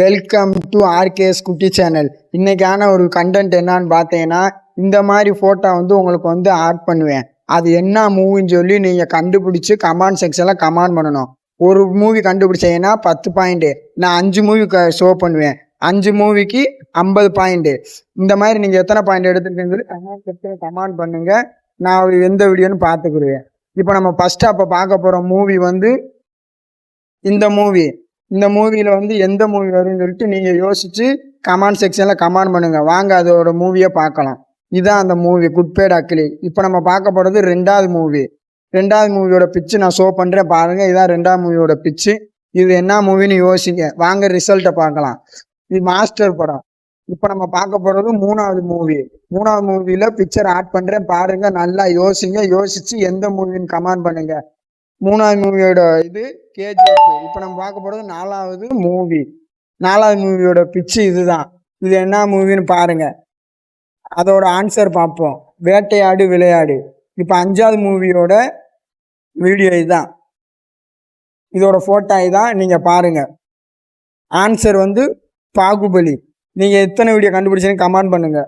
Welcome to RKS குட்டி channel. இன்னைக்கான ஒரு கண்டென்ட் என்னன்னு பார்த்தீங்கன்னா, இந்த மாதிரி ஃபோட்டோ வந்து உங்களுக்கு வந்து ஆட் பண்ணுவேன். அது என்ன மூவின்னு சொல்லி நீங்கள் கண்டுபிடிச்சி கமெண்ட் செக்ஷனில் கமெண்ட் பண்ணணும். ஒரு மூவி கண்டுபிடிச்சீங்கன்னா 10 பாயிண்ட்டு. நான் 5 மூவி ஷோ பண்ணுவேன். 5 மூவிக்கு 50 பாயிண்ட்டு. இந்த மாதிரி நீங்கள் எத்தனை பாயிண்ட் எடுத்துருக்கீங்கன்னு சொல்லி கமெண்ட் செக்ஷனில் கமெண்ட் பண்ணுங்க. நான் எந்த வீடியோன்னு பார்த்துக்குருவேன். இப்போ நம்ம ஃபஸ்ட்டு அப்போ பார்க்க போகிற மூவி வந்து இந்த மூவி. இந்த மூவியில் வந்து எந்த மூவி வரும்னு சொல்லிட்டு நீங்கள் யோசித்து கமெண்ட் செக்ஷனில் கமெண்ட் பண்ணுங்கள். வாங்க அதோட மூவியை பார்க்கலாம். இதுதான் அந்த மூவி குட் பேட் அக்லி. இப்போ நம்ம பார்க்க போகிறது ரெண்டாவது மூவி. ரெண்டாவது மூவியோட பிச்சு நான் ஷோ பண்ணுறேன் பாருங்கள். இதுதான் ரெண்டாவது மூவியோட பிச்சு. இது என்ன மூவின்னு யோசிங்க. வாங்க ரிசல்ட்டை பார்க்கலாம். இது மாஸ்டர் படம். இப்போ நம்ம பார்க்க போகிறது மூணாவது மூவி. மூணாவது மூவியில் பிக்சர் ஆட் பண்ணுறேன் பாருங்கள். நல்லா யோசிங்க. யோசித்து எந்த மூவின்னு கமெண்ட் பண்ணுங்கள். மூணாவது மூவியோட இது கேஜிஎஃப். இப்போ நம்ம பார்க்க போகிறது நாலாவது மூவி. நாலாவது மூவியோட பிச்சு இதுதான். இது என்ன மூவின்னு பாருங்க. அதோட ஆன்சர் பார்ப்போம். வேட்டையாடு விளையாடு. இப்போ அஞ்சாவது மூவியோட வீடியோ இதுதான். இதோட ஃபோட்டோ இதுதான். நீங்கள் பாருங்க. ஆன்சர் வந்து பாகுபலி. நீங்கள் எத்தனை வீடியோ கண்டுபிடிச்சீங்கன்னு கமெண்ட் பண்ணுங்க.